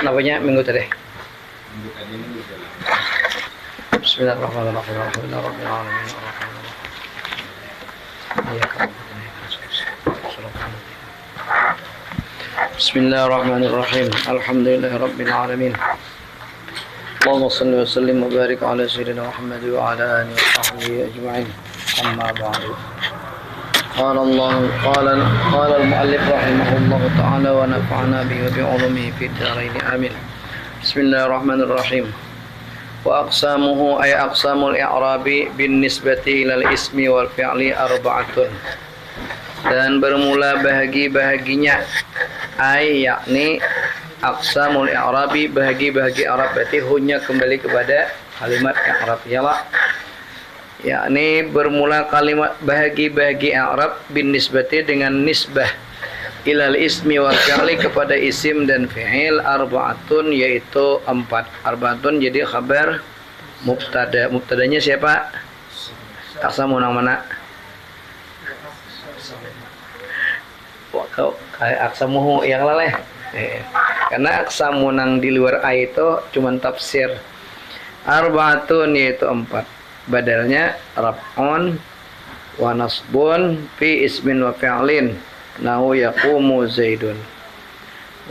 Namanya minggu tadi. Minggu tadi ini Bismillahirrahmanirrahim. Bismillahirrahmanirrahim. Alhamdulillahirabbil alamin. Allahumma shalli wa sallim wa barik ala sayyidina Muhammad wa ala alihi wa sahbihi ajma'in. Amma ba'du. قال المؤلف رحمه الله تعالى ونفعنا به وبعلومه في الدارين آمين. بسم الله الرحمن الرحيم. وأقسامه أي أقسام الإعراب بالنسبة إلى الاسم والفعل أربعة. Dan bermula bahagi-bahaginya ay yakni aqsamul i'rabi, bahagi-bahagi i'rab, berarti hunya kembali kepada kalimat i'rab ya, yakni bermula kalimat bahagi-bahagi i'rab bin nisbati dengan nisbah ilal ismi wal fi'li kepada isim dan fi'il arba'atun, yaitu 4. Arba'atun jadi khabar mubtada. Mubtadanya siapa? Aqsamun yang mana? Aqsamuhu yang laleh. Karena aqsamun yang di luar ayat itu cuma tafsir. Arba'atun yaitu 4. Badalnya raf'un wa nasbun fi ismin wa fi'lin nahu yaqumu zaidun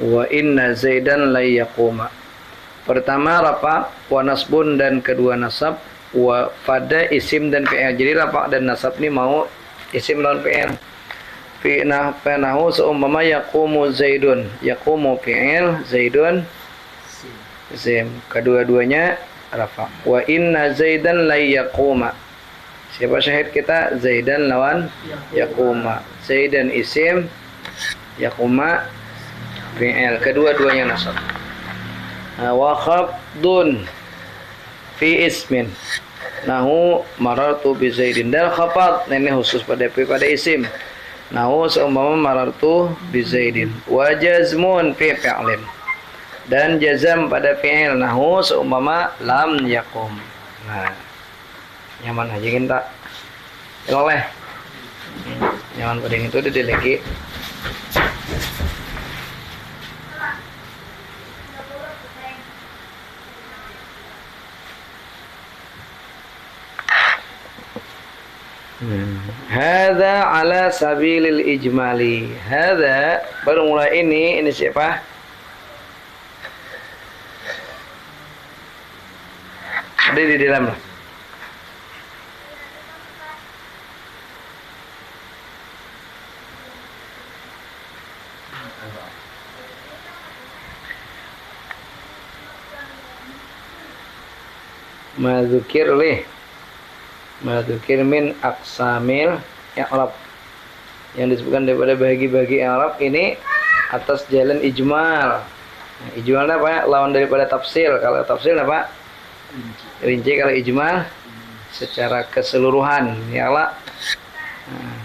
wa inna zaidan la yaquma. Pertama rafa wa nasbun dan kedua nasab wa pada isim dan fi'il. Jadi rafa dan nasab ini mau isim dan fi'il. Fi nahu seumpama yaqumu zaidun, yaqumu fi'il, zaidun isim. Kedua-duanya rafa. Wa inna zaidan la yaquma. Siapa syahid kita? Zaidan lawan yaquma. Zaidan isim, yaquma fi'il. Kedua-duanya nasab. Wa khabdun fi ismin nahu marartu bi zaidin. Dan khafad ini khusus pada isim. Nahu seumpama marartu bi zaidin. Wa jazmun fi fi'lin. Dan jazam pada fi'il nahu seumpama lam yakum. Nah, nyaman aja kita oleh nyaman pada itu udah lagi. Hadza ala sabilil ijmali. Hadza bermula ini siapa? Ada di dalam lah. Madzukir min aqsamil i'rab, yang disebutkan daripada bahagi-bahagi i'rab ini atas jalan ijmal. Nah, ijmalnya apa? Lawan daripada tafsil. Kalau tafsil apa? Rinci. Kalau ijmal secara keseluruhan ya lah. Nah,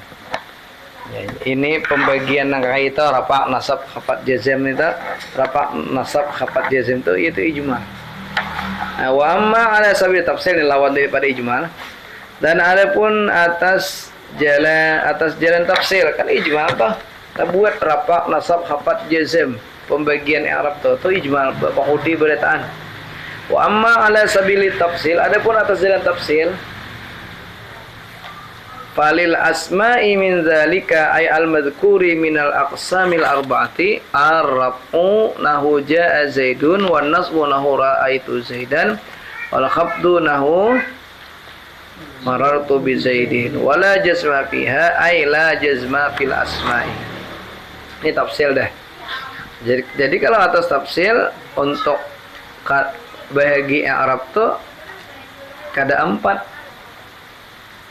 ya, ini pembagian nangka itu rafa nasab khafat jazm itu, rafa nasab khafat jazm itu ijmal. Nah, wa amma ala sabil tafsil lawan daripada ijmal. Dan adapun atas jalan tafsir kan ijmal toh. Kita buat rafa nasab khafat jazm pembagian i'rab itu ijmal bahudi berataan. Wa amma ala sabili tafsil, adapun atas jalan tafsil falil asma'i min zalika ay al madhkuri min al aqsamil arba'ati ar-raf'u nahu ja'a zaidun wan nasbu nahu ra'aitu zaidan wal khafdu nahu marartu bi zaidin wala jazma fiha ay la jazma fil asma'i. Ini tafsil dah. Jadi kalau atas tafsil untuk bahagi i'rab tuh kada 4.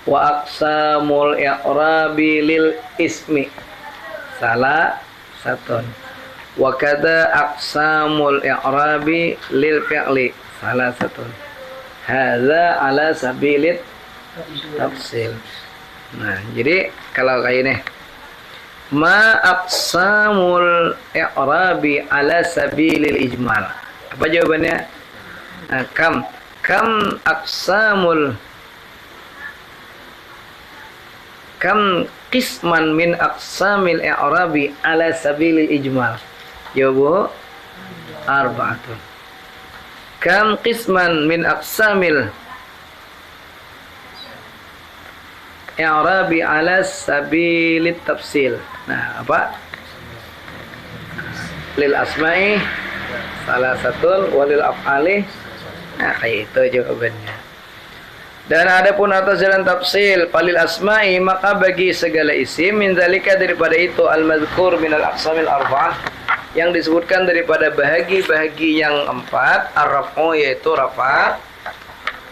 Wa aqsamul i'rabi lil ismi salah satun. Wa kada aqsamul i'rabi lil fi'li salah satun. Hadza ala sabilit tafsil. Nah, jadi kalau kayak ini ma aqsamul i'rabi ala sabilil ijmal. Apa jawabannya? Nah, kam qisman min aqsamil i'rabi ala sabilil ijmal. Jawabu arba'atun. Kam qisman min aqsamil i'rabi ala sabilit tafsil. Nah, apa? Lil asma'i salah satu, walil af'ali. Nah, kayak itu jawabannya. Dan adapun atas jalan tafsil falil asma'i, maka bagi segala isim min zalika, daripada itu al-mazkur min al-aqsamil arba'ah, yang disebutkan daripada bahagi-bahagi yang empat, ar-raf'u yaitu rafa,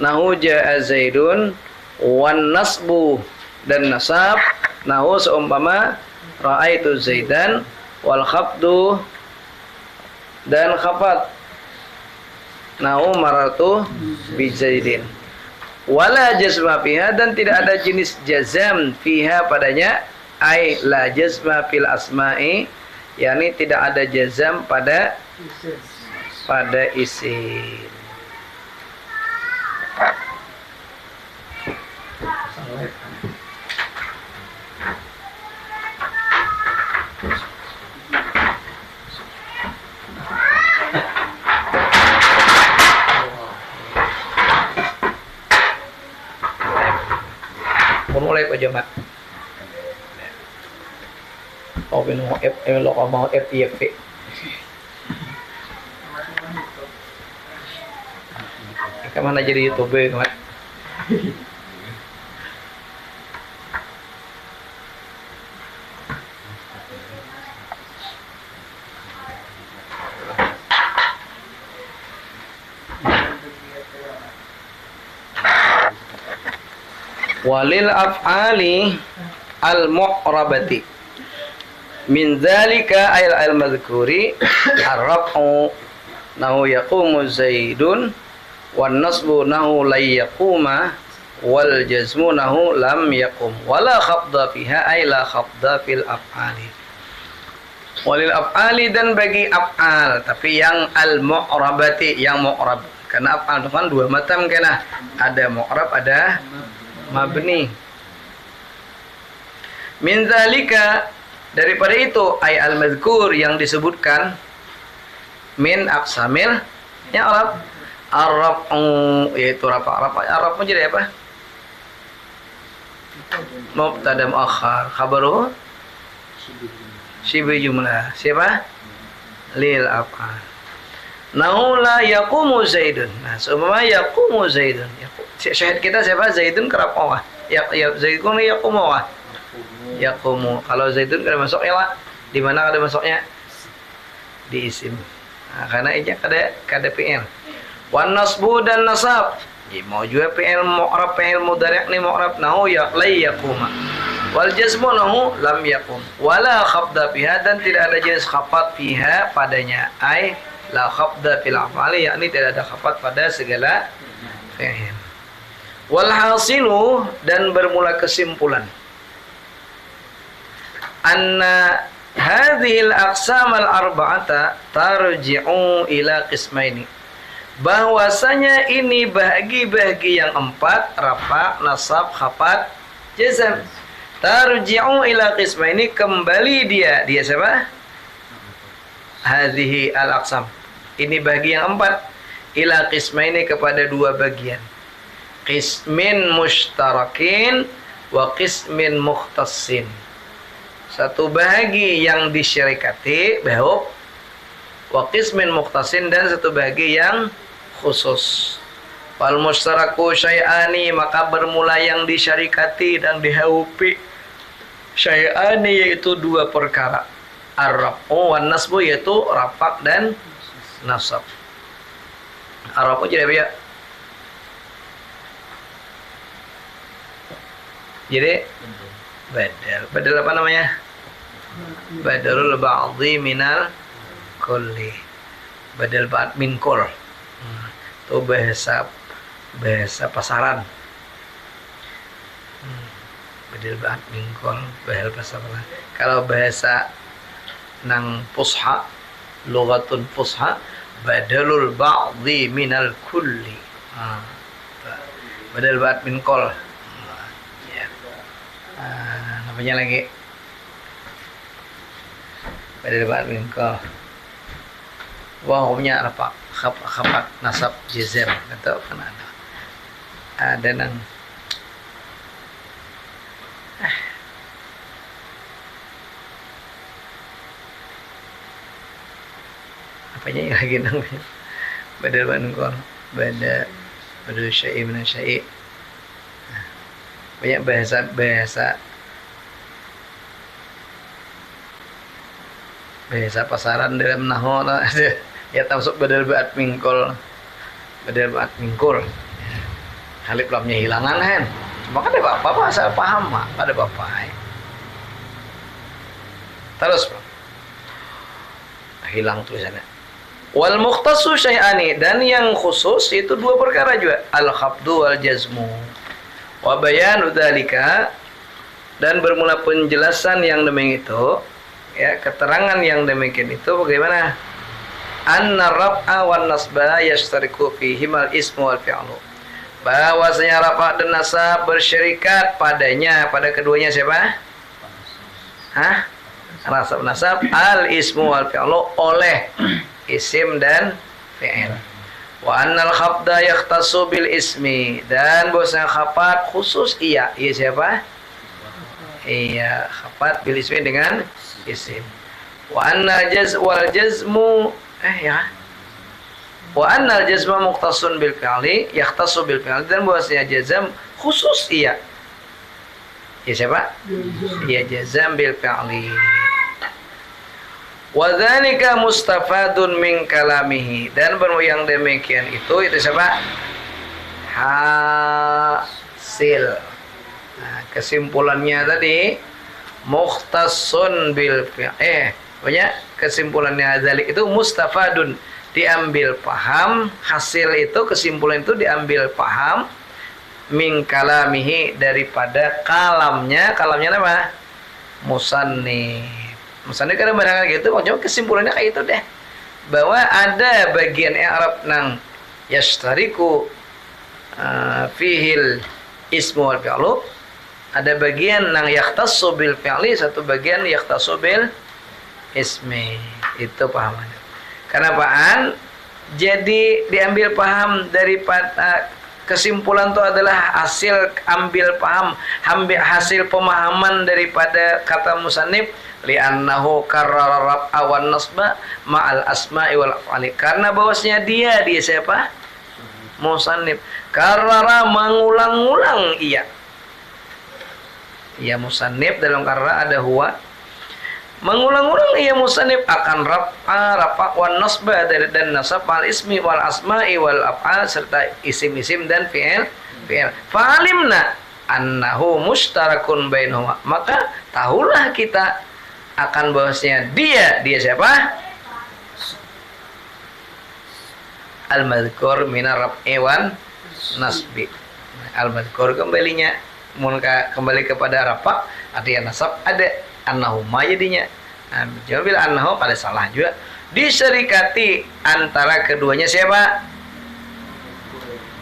nahu ja'a zaidun, wan nasbu dan nasab, nahu seumpama ra'aitu zaidan, wal khafdu dan khafat, nahu marartu bi zaidin. Wala jazma fiha, dan tidak ada jenis jazam fiha padanya, ai la jazma fil asma'i, yakni tidak ada jazam pada isim. Mulai ko jama. Oh, pinong F, lo ko mau F, I, F. Kemana jadi YouTuber kemarin? Walil af'ali al-mu'rabati min dzalika ayil al-madhkuri ar-raf'u nahu yaqumu zaidun, wan nasbu nahu la yaquma, wal jazmu nahu lam yaqum, wala khafda fiha ay la khafda fil af'ali. Walil af'ali, dan bagi af'al tapi yang al-mu'rabati, yang mu'rab, karena af'al itu kan dua macam, kena ada mu'rab ada mabni. Min zalika, daripada itu ay al-mazkur, yang disebutkan, min aqsamil i'rab, ar-raf'u yaitu rafa. Ar-raf'u jadi apa? Mubtada muakhar, khabaru shibih jumlah. Siapa? Lil af'al. Nahu la yaqumu zaidun. Nah, seumpama yaqumu zaidun. Syahid kita siapa? Zaidun kerap awah. Ya zaidun yaqumu awah. Yaqumu. Kalau zaidun kada masuk ila. Di mana kada masuknya? Di isim. Nah, karena ijak kada fi'il. Wan nasbu dan nasab. Ya, mau juga fi'il mu'rab, fi'il mudhari' ni mu'rab, nahu ya la yaquma. Wal jazmu nahu lam yaqum. Wala khafda fiha, dan tidak ada jenis khafat fiha padanya. Ai la khafda fil af'ali, yakni tidak ada khafat pada segala fi'il. Wal hasilu, dan bermula kesimpulan, anna hadhil aqsam al arba'ata tarji'u ila qismaini, bahwasanya ini bahagi-bahagi yang empat, rafa, nasab, khafat, jazam, tarji'u ila qismaini, kembali dia siapa? Hadhihi al aqsam, ini bagi yang empat, ila qismaini, kepada dua bagian, qismin mushtarakin wa qismin mukhtassin, satu bahagi yang disyarikati bahub, wa qismin mukhtassin, dan satu bahagi yang khusus. Wal mushtaraku syai'ani, maka bermula yang disyarikati dan diharupi, syai'ani yaitu dua perkara, ar-raf'u wan nasbu yaitu rafak dan nasab. Ar-raf'u jadi apa ya? Jadi badal apa namanya? Badalul ba'dhi minal kulli, badal ba'd min kull. Itu bahasa pasaran. Badal ba'd min kull, bahasa pasaran. Kalau bahasa nang fusha, lughatun fusha, badalul ba'dhi minal kulli. Badal ba'd min kull. Apanya lagi? Badal ba'at mingkol. Wah, hukumnya apa? Khabar nasab jazm. Atau kan ada nang apanya yang lagi nang badal ba'at mingkol. Badal syai' min syai'. Banyak bahasa pasaran dalam nahwu ada ya termasuk badal ba'at mingkol. Badal ba'at mingkul. Alif lamnya hilangan kan. Cuma kan ada bapak bahasa paham mak pada bapak. Terus bro. Hilang tulisannya. Wal mukhtassu syai'ani, dan yang khusus itu dua perkara juga, al khabdu wal jazmu. Wa bayanu dzalika, dan bermula penjelasan yang demikian itu, ya, keterangan yang demikian itu bagaimana? Anna raf'a wan nasba yashtariku fihimal ismu wal fi'lu. Bahwasanya rafa dan nasab bersyarikat padanya, pada keduanya siapa? Hah? Nasab al ismu wal fi'lu, oleh isim dan fi'il. Wa annal khabda yakhtassu bil ismi, dan bahwasanya khafat khusus iya siapa? Iya, khafat bil ismi dengan isim. Wa anna wal jazmu wa anna jazma mukhtassun bil fi'li yakhtassu bil fi'li, dan bahwasanya jazam khusus iya siapa? Iya, jazam bil fi'li. Wa dzalika mustafadun min kalamihi, dan yang demikian itu siapa? Hasil. Nah, kesimpulannya tadi mukhtassun bil fi'li. Banyak kesimpulannya dzalik itu mustafadun, diambil paham, hasil itu kesimpulan itu diambil paham min kalamihi, daripada kalamnya apa? Musannif kadang barangkali gitu, maksudnya kesimpulannya kayak itu deh, bahwa ada bagian i'rab nang yashtariku fihil ismu wal fi'lu, ada bagian nang yakhtassu bil fi'li, satu bagian yakhtassu bil ismi. Itu pahamannya. Kenapaan? Jadi diambil paham daripada kesimpulan itu adalah hasil ambil paham, hasil pemahaman daripada kata musannif, li'annahu karrara raf'a wan nasba ma'al asma'i wal af'ali, karena bahwasanya dia siapa? Musannif. Karrara mengulang-ulang iya musannif, dalam karra ada huwa, mengulang-ulang iya musannif akan rafa wan nasba, dan nasab al ismi wal asma'i wal af'al, serta isim-isim dan fi'il. Fa'alimna annahu mushtarakun bainahuma, maka tahulah kita akan bahwasanya dia siapa? Al-madhkur minar raf'i wan nasbi. Al-madhkur kembali kepada rafa, artinya nasab ada annahuma jadinya. Nah, jangan bilang annahu pada salah juga. Disyarikati antara keduanya siapa?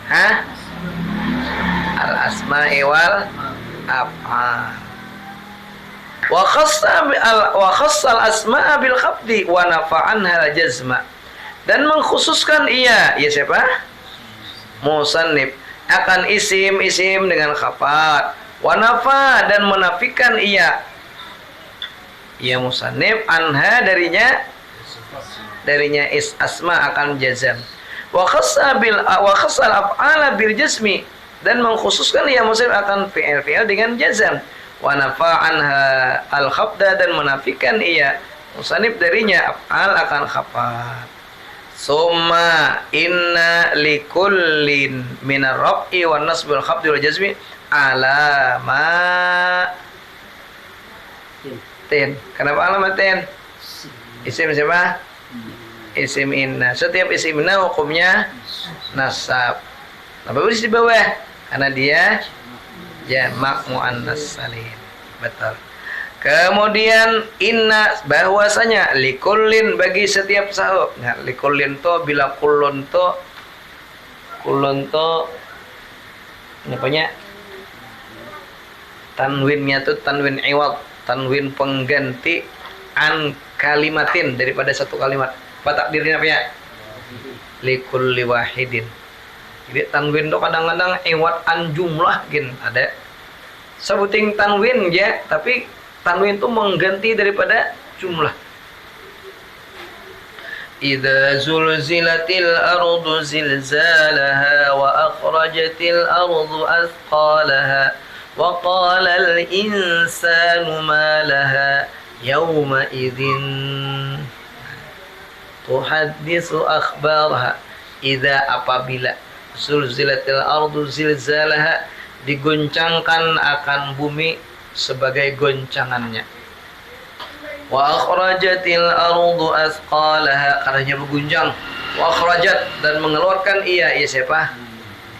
Hah? Al-asma'i wal af'al. Wa khassal asma'a bil khabdi wa nafa'anha jazma, dan mengkhususkan iya siapa? Musannif akan isim dengan khafat, wa nafa, dan menafikan iya musannif anha darinya asma akan jazam. Wa khassal af'ala bil jazmi, dan mengkhususkan iya musannif akan fi'il dengan jazam. Wa nafa anha al khabda, dan menafikan iya musannif darinya af'al akan khafat. Summa inna likullin minar raf'i wan nasbi wal khafdi wal jazmi alamatin. Kenapa alamatin? Isim siapa? Isim inna. Setiap isim inna hukumnya nasab. Apa tulis di bawah? Karena dia jamak muannas salim. Betul. Kemudian inna, bahwasanya likullin, bagi setiap sahuk. Nah, likullin to bila kulun to apanya? Tanwinnya tuh tanwin iwad, tanwin pengganti an kalimatin, daripada satu kalimat. Apa takdirnya apa ya? Likulli wahidin. Jadi tanwin tuh kadang-kadang iwad an jumlah gin ada. Sebuting tanwin ya, tapi tanwin tuh mengganti daripada jumlah. Idza zulzilatil ardu zilzalaha wa akhrajatil ardu athqalaha wa qalal insanu ma laha yawma idzin tuhaddisu akhbaraha. Idza apabila zulzilatil ardu zilzalaha, digoncangkan akan bumi sebagai goncangannya. Wa akhrajatil ardu athqalaha, karena berguncang. Wa akhrajat, dan mengeluarkan ia siapa?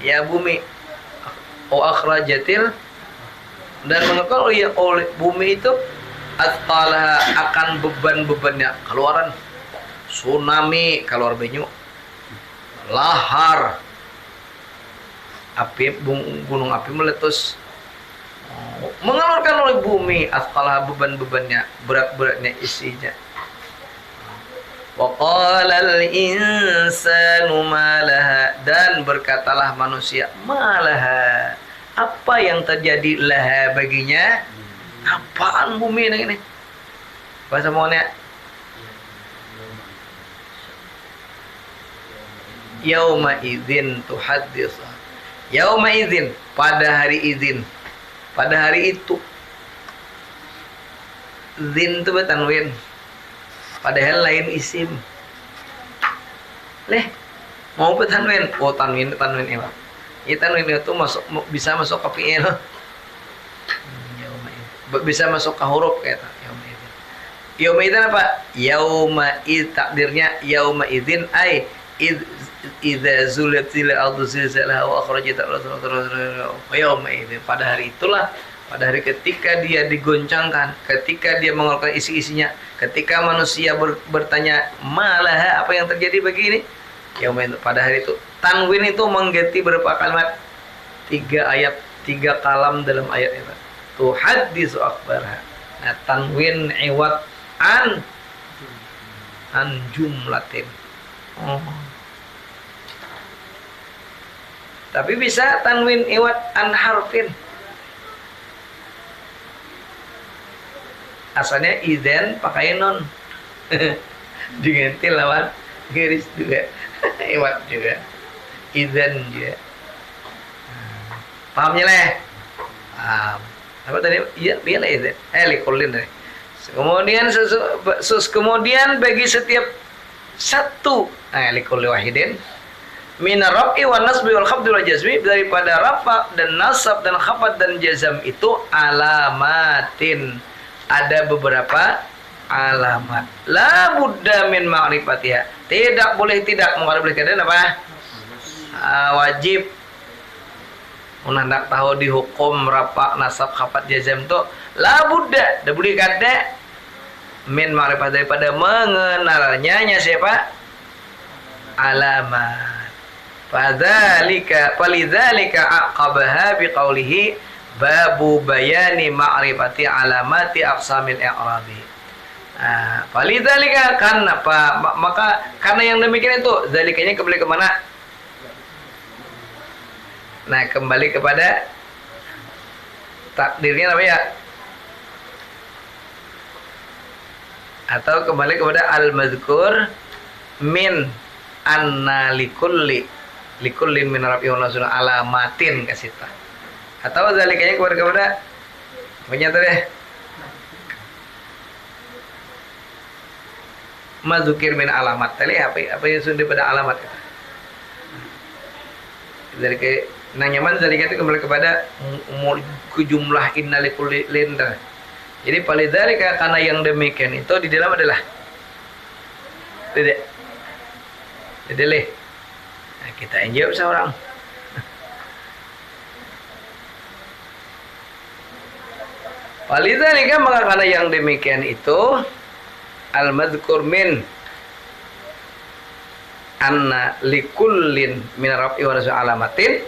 Ya bumi. Wa akhrajatil, dan mengeluarkan oleh bumi itu athqalaha, akan beban-bebannya, keluaran tsunami, keluar banyu, lahar, api, gunung api meletus, mengeluarkan oleh bumi athqalaha, beban-bebannya, berat-beratnya isinya. Wa qalal insanu ma laha, dan berkatalah manusia, ma laha, apa yang terjadi laha baginya? Apaan bumi ini? Bahasa Mongolia. Yauma idzin tuhaddits. Yauma idzin, pada hari idzin. Pada hari itu. Zin itu tanwin. Padahal lain isim. Leh, mau tanwin? Oh, tanwin ini. Ya, tanwin itu bisa masuk ke fi'il. Bisa masuk ke huruf kayak yauma idzin. Yauma idzin apa? Yauma id, takdirnya yauma idzin ai idza zulatil ardu zilzalaha wa akhrajatil ardu yauma idzin, pada hari itulah, pada hari ketika dia digoncangkan, ketika dia mengeluarkan isi-isinya, ketika manusia bertanya malaha, apa yang terjadi begini? Yauma idzin, pada hari itu. Tanwin itu mengganti berapa kalimat? 3 ayat, 3 kalam dalam ayat itu. Tuhaddisu akhbarha. Nah, tanwin iwad an jumlatin. Tapi bisa tanwin iwad an harfin. Asalnya idzan pakai non. Diganti lawan garis juga. Iwad juga. Idzan juga. Pahamnya lah. Paham. Apa tadi? Iya, dia lah idzan. Likulin tadi. Kemudian bagi setiap satu, likulli wahidin min raf'i wan nasbi wal khafdi wal jazmi, daripada rafa dan nasab dan khafad dan jazam itu alamatin, ada beberapa alamat. La budda min ma'rifatiha, tidak boleh tidak mengharap keadaan apa? Wajib hendak tahu di hukum rafa nasab khafad jazam itu la budda, dah boleh kada min ma'rifat, daripada mengenalnya siapa? Alamat. Falidzalika aqabaha biqaulihi babu bayani ma'rifati alamati aqsamil i'rabi. Falidzalika, karena apa? Maka karena yang demikian itu, zalikanya kembali ke mana? Nah, kembali kepada takdirnya apa ya? Atau kembali kepada al-mazkur min anna likullin min rabbih wa nasul alamatin kasita. Atau zalikanya kepada punya tadi mazukir min alamat tadi, apa yang sudah pada alamat dari ke nanyaman zalikanya kembali kepada jumlah inna likullin. Jadi palidzalika, karena yang demikian itu di dalam adalah tidak leh. Nah, kita yang jawab seorang. Palidzalika, maka karena yang demikian itu al-madhkur min anna likullin min raf'i wa nasbi alamatin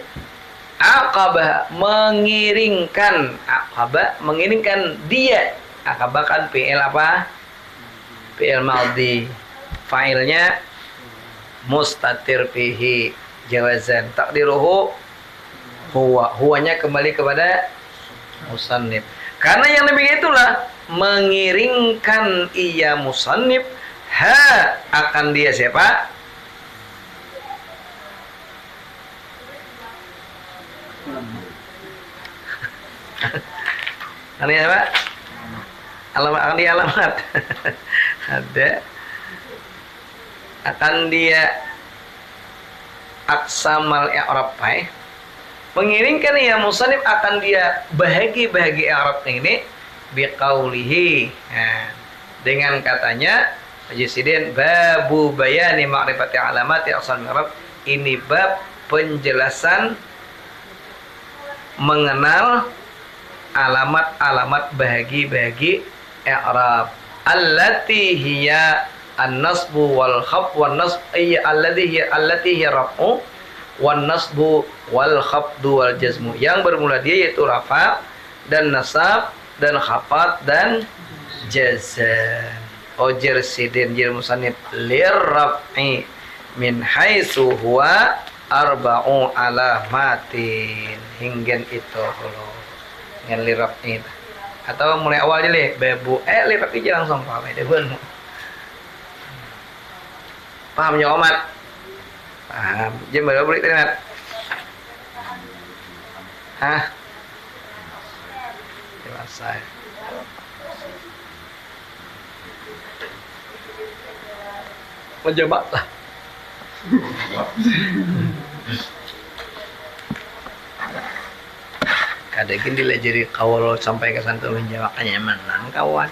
aqabah, mengiringkan aqaba mengiringkan dia. Aqaba kan fi'il apa? Fi'il madhi. Fa'ilnya mustatir fihi jawazan. Takdiruhu huwa. Huwanya kembali kepada musannif. Karena yang demikian itulah mengiringkan ia musannif akan dia siapa? Ini apa? Alamat, akan dia alamat. Ada. Akan dia aksamal i'rab. Mengiringkan ya musannif akan dia bahagi i'rab ini biqaulihi. Nah, dengan katanya Haji Sidin babu bayani ma'rifati alamati asal i'rab. Ini bab penjelasan mengenal alamat-alamat bahagi i'rab allati hiya an-nasbu wal khafd wan nasb allati hiya raf'u wan nasbu wal khafdu wal jazmu, yang bermula dia yaitu rafa dan nasab dan khafat dan jazam. Ojir sidin jir musannif lir raf'i min haitsu huwa arba'u alamatin hingga itu dengan lirap ini atau mulai awal aja leh bebu lirap aja langsung paham ya deh paham ya Omat paham jam berapa boleh terlihat dewasa menjabat lah kadang dilajari kawal sampai ke santu menjawabnya menang kawan.